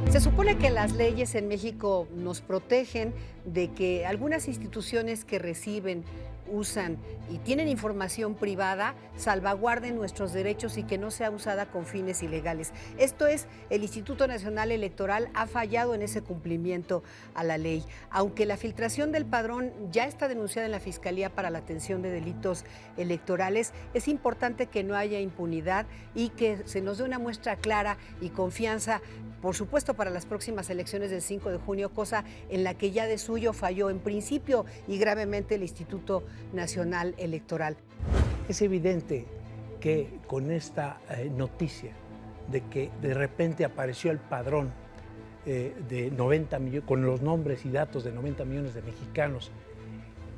Se supone que las leyes en México nos protegen de que algunas instituciones que reciben, usan y tienen información privada salvaguarden nuestros derechos y que no sea usada con fines ilegales. Esto es, el Instituto Nacional Electoral ha fallado en ese cumplimiento a la ley. Aunque la filtración del padrón ya está denunciada en la Fiscalía para la Atención de Delitos Electorales, es importante que no haya impunidad y que se nos dé una muestra clara y confianza, por supuesto, para las próximas elecciones del 5 de junio, cosa en la que ya de suyo falló en principio y gravemente el Instituto Nacional Electoral. Es evidente que con esta noticia de que de repente apareció el padrón de 90 millones, con los nombres y datos de 90 millones de mexicanos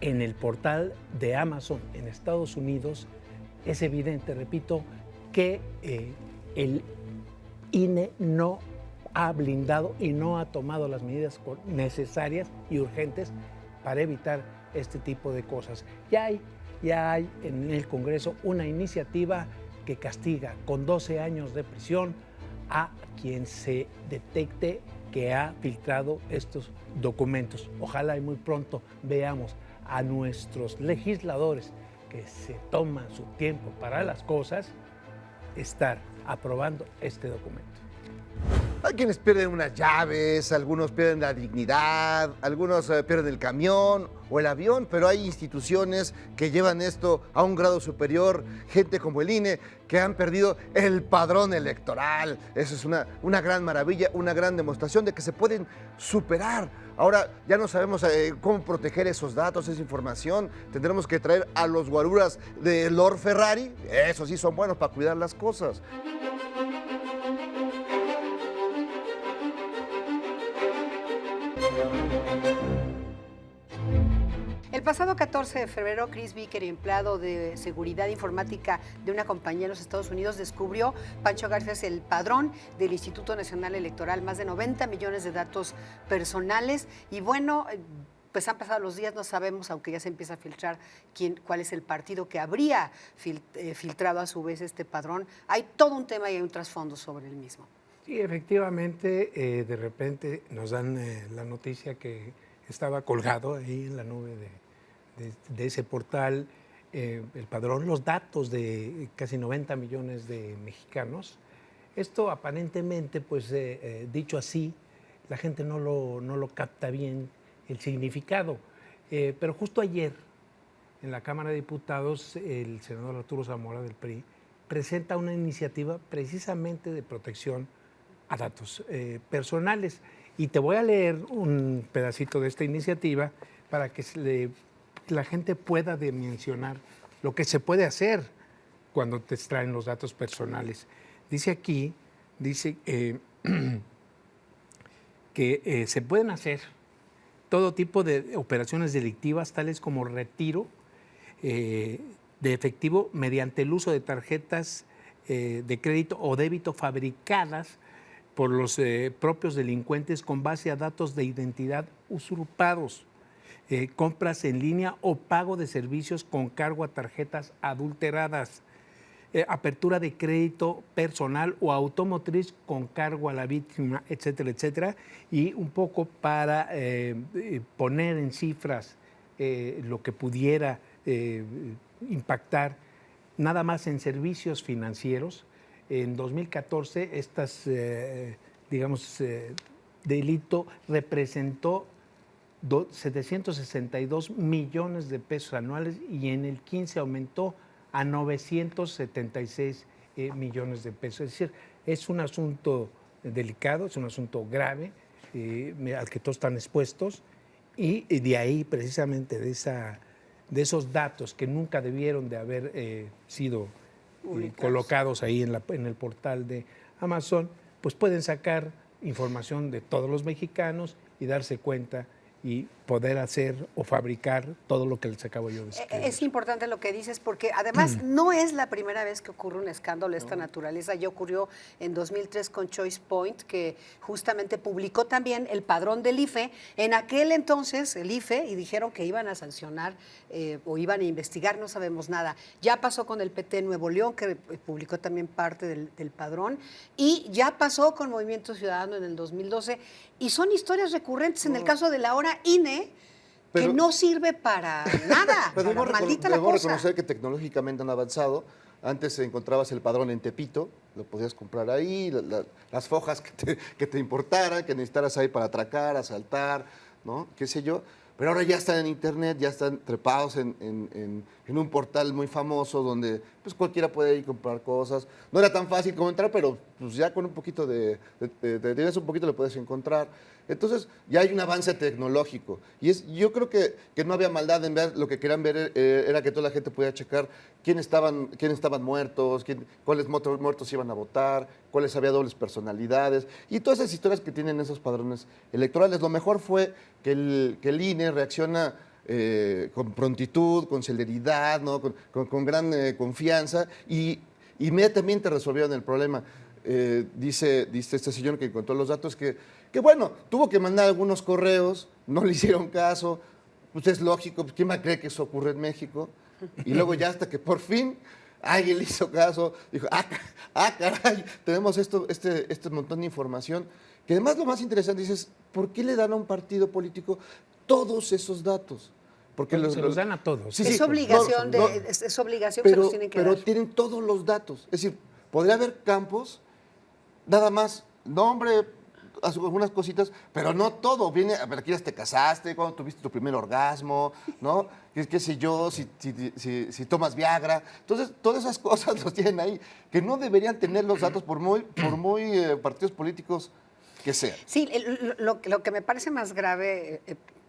en el portal de Amazon en Estados Unidos, es evidente, repito, que el INE no ha blindado y no ha tomado las medidas necesarias y urgentes para evitar este tipo de cosas. Ya hay en el Congreso una iniciativa que castiga con 12 años de prisión a quien se detecte que ha filtrado estos documentos. Ojalá y muy pronto veamos a nuestros legisladores que se toman su tiempo para las cosas, estar aprobando este documento. Hay quienes pierden unas llaves, algunos pierden la dignidad, algunos pierden el camión o el avión, pero hay instituciones que llevan esto a un grado superior, gente como el INE, que han perdido el padrón electoral. Eso es una gran maravilla, una gran demostración de que se pueden superar. Ahora ya no sabemos cómo proteger esos datos, esa información. Tendremos que traer a los guaruras de Lord Ferrari, esos sí son buenos para cuidar las cosas. El pasado 14 de febrero, Chris Vicker, empleado de seguridad informática de una compañía en los Estados Unidos, descubrió, Pancho García, el padrón del Instituto Nacional Electoral, más de 90 millones de datos personales. Y bueno, pues han pasado los días, no sabemos, aunque ya se empieza a filtrar cuál es el partido que habría filtrado a su vez este padrón. Hay todo un tema y hay un trasfondo sobre el mismo. Sí, efectivamente, de repente nos dan la noticia que estaba colgado ahí en la nube de ese portal, el padrón, los datos de casi 90 millones de mexicanos. Esto aparentemente, pues dicho así, la gente no lo capta bien el significado. Pero justo ayer, en la Cámara de Diputados, el senador Arturo Zamora del PRI presenta una iniciativa precisamente de protección a datos personales. Y te voy a leer un pedacito de esta iniciativa para que la gente pueda dimensionar lo que se puede hacer cuando te extraen los datos personales. Dice aquí, que se pueden hacer todo tipo de operaciones delictivas, tales como retiro de efectivo mediante el uso de tarjetas de crédito o débito fabricadas por los propios delincuentes con base a datos de identidad usurpados, compras en línea o pago de servicios con cargo a tarjetas adulteradas, apertura de crédito personal o automotriz con cargo a la víctima, etcétera, etcétera, y un poco para poner en cifras lo que pudiera impactar nada más en servicios financieros. En 2014, delito representó 762 millones de pesos anuales y en el 15 aumentó a 976 millones de pesos. Es decir, es un asunto delicado, es un asunto grave al que todos están expuestos y de ahí precisamente de esos datos que nunca debieron de haber sido colocados ahí en el portal de Amazon, pues pueden sacar información de todos los mexicanos y darse cuenta y poder hacer o fabricar todo lo que les acabo yo de describir. Es importante lo que dices porque además no es la primera vez que ocurre un escándalo de esta naturaleza. Ya ocurrió en 2003 con Choice Point, que justamente publicó también el padrón del IFE. En aquel entonces el IFE, y dijeron que iban a sancionar o iban a investigar, no sabemos nada. Ya pasó con el PT Nuevo León, que publicó también parte del padrón, y ya pasó con Movimiento Ciudadano en el 2012. Y son historias recurrentes en el caso de la ahora INE, que no sirve para nada. Pero Maldita la debemos cosa. reconocer que tecnológicamente han avanzado. Antes encontrabas el padrón en Tepito, lo podías comprar ahí, las fojas que te importaran, que necesitaras ahí para atracar, asaltar, ¿no? Qué sé yo. Pero ahora ya están en internet, ya están trepados en un portal muy famoso donde pues cualquiera puede ir a comprar cosas. No era tan fácil como entrar, pero pues ya con un poquito tienes un poquito lo puedes encontrar. Entonces ya hay un avance tecnológico. Y yo creo que no había maldad en ver, lo que querían ver era que toda la gente pudiera checar quiénes estaban muertos, cuáles muertos iban a votar, cuáles había dobles personalidades y todas esas historias que tienen esos padrones electorales. Lo mejor fue que el INE reacciona con prontitud, con celeridad, ¿no? con gran confianza y inmediatamente resolvieron el problema. Dice este señor que encontró los datos que bueno, tuvo que mandar algunos correos, no le hicieron caso, pues es lógico, pues, ¿quién va a creer que eso ocurre en México? Y luego ya hasta que por fin alguien le hizo caso, dijo, caray, tenemos este montón de información, que además lo más interesante es, ¿por qué le dan a un partido político todos esos datos? Porque se los dan a todos. Sí, es obligación, es obligación que se los tienen que pero dar. tienen todos los datos. Es decir, podría haber campos, nada más, nombre, algunas cositas, pero no todo. Viene, a ver, aquí ya te casaste, cuando tuviste tu primer orgasmo, ¿no? Qué sé yo, si tomas Viagra. Entonces, todas esas cosas los tienen ahí, que no deberían tener los datos por muy partidos políticos que sean. Sí, lo que me parece más grave,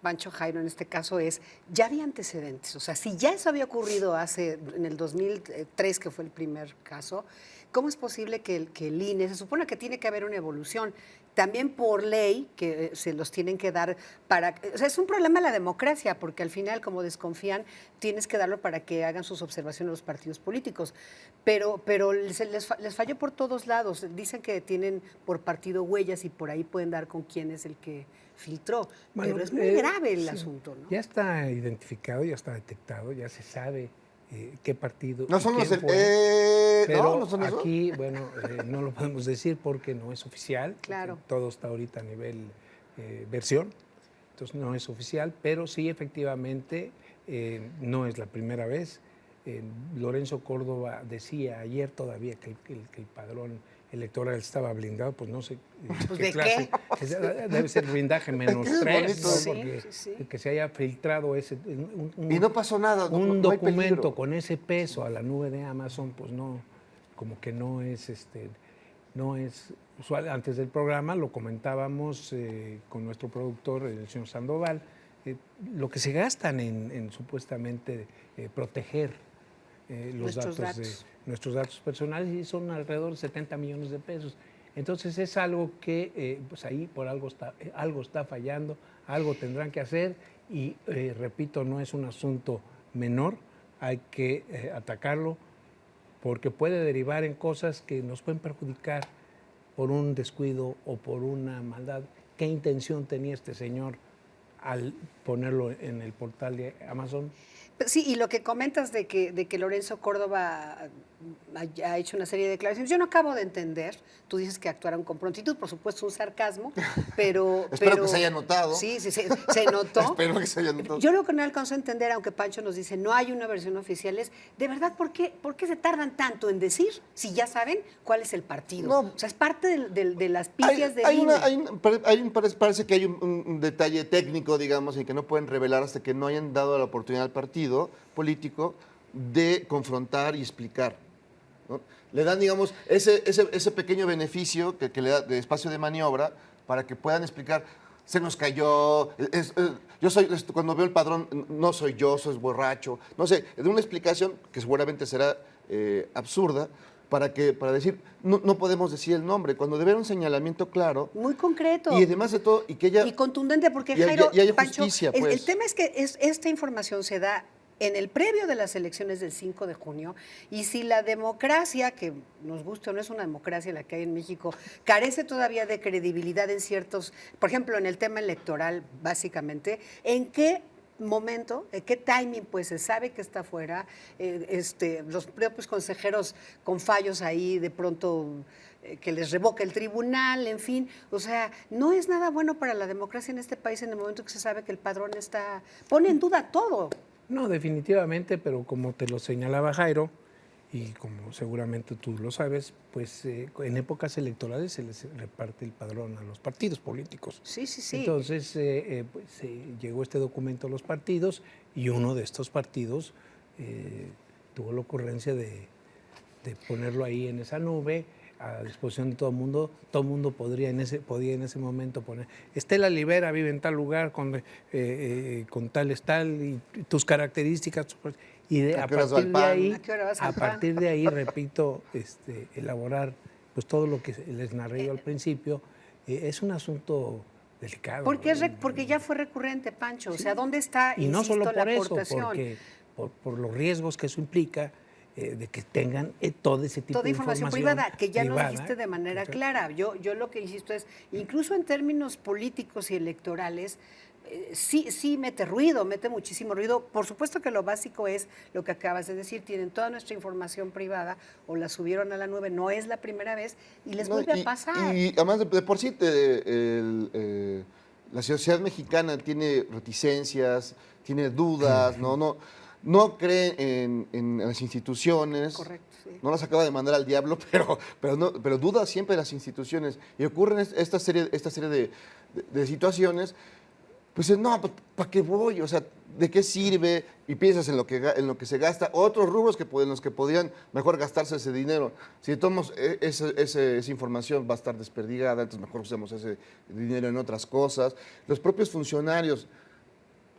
Pancho Jairo, en este caso es, ya había antecedentes. O sea, si ya eso había ocurrido en el 2003, que fue el primer caso, ¿cómo es posible que el INE, se supone que tiene que haber una evolución? También por ley, que se los tienen que dar para... O sea, es un problema de la democracia, porque al final, como desconfían, tienes que darlo para que hagan sus observaciones los partidos políticos. Pero les falló por todos lados. Dicen que tienen por partido huellas y por ahí pueden dar con quién es el que filtró. Bueno, pero es muy grave el asunto, ¿no? Ya está identificado, ya está detectado, ya se sabe qué partido. No son los pero no son aquí, bueno, no lo podemos decir porque no es oficial. Claro. Todo está ahorita a nivel versión, entonces no es oficial, pero sí efectivamente no es la primera vez. Lorenzo Córdoba decía ayer todavía que el padrón electoral estaba blindado, pues no sé Pues qué ¿de clase. Debe ser blindaje menos 3, ¿no? Sí, Porque sí. que se haya filtrado Y no pasó nada. un no hay documento peligro. con ese peso a la nube de Amazon, pues no, como que no es usual. Antes del programa lo comentábamos con nuestro productor, el señor Sandoval, lo que se gastan en supuestamente proteger Nuestros datos. nuestros datos personales y son alrededor de 70 millones de pesos. Entonces es algo que pues ahí por algo está fallando, algo tendrán que hacer y repito, no es un asunto menor, hay que atacarlo porque puede derivar en cosas que nos pueden perjudicar por un descuido o por una maldad. ¿Qué intención tenía este señor al ponerlo en el portal de Amazon? Sí, y lo que comentas de que Lorenzo Córdoba ha hecho una serie de declaraciones, yo no acabo de entender. Tú dices que actuaron con prontitud, por supuesto, un sarcasmo, pero... Espero que se haya notado. Sí, se notó. Espero que se haya notado. Yo lo que no alcanzo a entender, aunque Pancho nos dice no hay una versión oficial, es de verdad, ¿por qué se tardan tanto en decir si ya saben cuál es el partido? No. O sea, es parte de las pifias del INE. Parece que hay un detalle técnico, digamos, en que no pueden revelar hasta que no hayan dado la oportunidad al partido político de confrontar y explicar, ¿no? Le dan, digamos, ese pequeño beneficio que le da de espacio de maniobra para que puedan explicar, se nos cayó, cuando veo el padrón, no soy yo, soy borracho, no sé, de una explicación que seguramente será absurda, para decir, no podemos decir el nombre, cuando debe haber un señalamiento claro. Muy concreto. Y además de todo, y que ella... Y contundente, porque y Jairo, haya Pancho, justicia, el pues. tema es que esta información se da en el previo de las elecciones del 5 de junio, y si la democracia, que nos guste o no es una democracia la que hay en México, carece todavía de credibilidad en ciertos, por ejemplo, en el tema electoral, básicamente, ¿en qué momento, en qué timing, pues se sabe que está fuera, los propios consejeros con fallos ahí de pronto que les revoca el tribunal, en fin, o sea, no es nada bueno para la democracia en este país en el momento que se sabe que el padrón pone en duda todo. No, definitivamente, pero como te lo señalaba Jairo, y como seguramente tú lo sabes, pues en épocas electorales se les reparte el padrón a los partidos políticos. Sí, sí, sí. Entonces, llegó este documento a los partidos y uno de estos partidos tuvo la ocurrencia de ponerlo ahí en esa nube, a disposición de todo el mundo. Todo el mundo podía en ese momento poner, Estela Libera vive en tal lugar con tal y tus características. Y a partir de ahí, repito, elaborar pues todo lo que les narré yo al principio, es un asunto delicado. Porque ya fue recurrente, Pancho. Sí. O sea, ¿dónde está, y no solo por la eso, aportación? Porque por los riesgos que eso implica, de que tengan todo ese tipo toda de información privada, que ya no dijiste de manera clara. Yo lo que insisto es, incluso en términos políticos y electorales, sí mete ruido, mete muchísimo ruido. Por supuesto que lo básico es lo que acabas de decir, tienen toda nuestra información privada o la subieron a la nube, no es la primera vez y les vuelve a pasar. Y además de por sí la sociedad mexicana tiene reticencias, tiene dudas, no cree en las instituciones. Correcto, sí. No las acaba de mandar al diablo, pero duda siempre de las instituciones. Y ocurren esta serie de situaciones. Pues no, ¿para qué voy? O sea, ¿de qué sirve? Y piensas en lo que se gasta. Otros rubros en los que podrían mejor gastarse ese dinero. Si tomamos esa información va a estar desperdigada, entonces mejor usemos ese dinero en otras cosas. Los propios funcionarios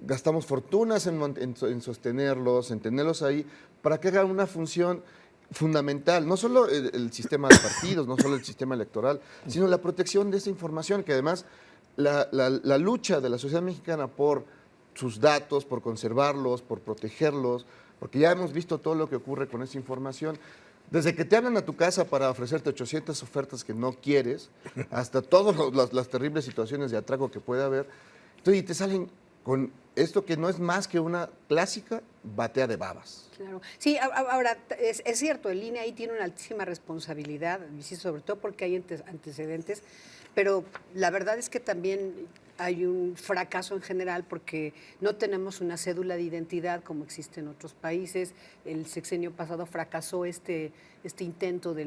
gastamos fortunas en sostenerlos, en tenerlos ahí, para que hagan una función fundamental, no solo el sistema de partidos, no solo el sistema electoral, sino la protección de esa información, que además la lucha de la sociedad mexicana por sus datos, por conservarlos, por protegerlos, porque ya hemos visto todo lo que ocurre con esa información, desde que te hablan a tu casa para ofrecerte 800 ofertas que no quieres, hasta todas las terribles situaciones de atraco que puede haber, y te salen con esto que no es más que una clásica batea de babas. Claro. Sí, ahora, es cierto, el INE ahí tiene una altísima responsabilidad, sobre todo porque hay antecedentes, pero la verdad es que también hay un fracaso en general porque no tenemos una cédula de identidad como existe en otros países. El sexenio pasado fracasó este intento de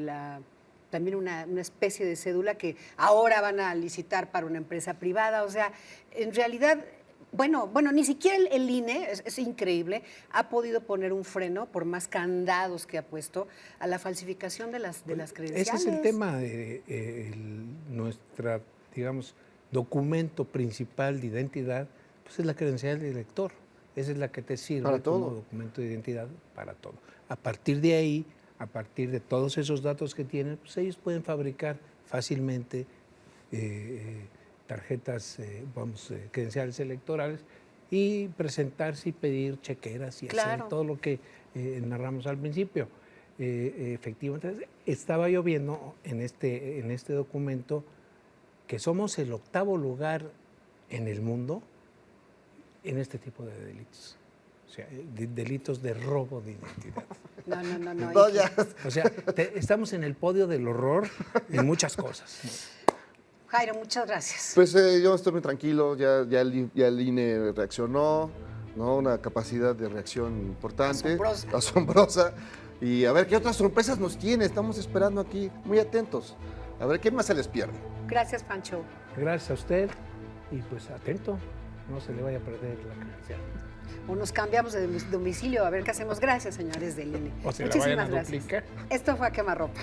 también una especie de cédula que ahora van a licitar para una empresa privada. O sea, en realidad... Bueno, ni siquiera el INE, es increíble, ha podido poner un freno, por más candados que ha puesto, a la falsificación de las credenciales. Ese es el tema de nuestra, digamos, documento principal de identidad, pues es la credencial del elector. Esa es la que te sirve para como todo. Documento de identidad para todo. A partir de ahí, a partir de todos esos datos que tienen, pues ellos pueden fabricar fácilmente tarjetas, credenciales electorales y presentarse y pedir chequeras y hacer todo lo que narramos al principio. Efectivamente, estaba yo viendo en este documento que somos el 8º lugar en el mundo en este tipo de delitos. O sea, delitos de robo de identidad. No. O sea, estamos en el podio del horror en muchas cosas. Jairo, muchas gracias. Pues yo estoy muy tranquilo, ya el INE reaccionó, ¿no? Una capacidad de reacción importante, asombrosa. Y a ver qué otras sorpresas nos tiene, estamos esperando aquí, muy atentos. A ver qué más se les pierde. Gracias, Pancho. Gracias a usted y pues atento, no se le vaya a perder la credencial. O nos cambiamos de domicilio, a ver qué hacemos. Gracias, señores del INE. O se la vayan a duplicar. Esto fue A Quemarropa.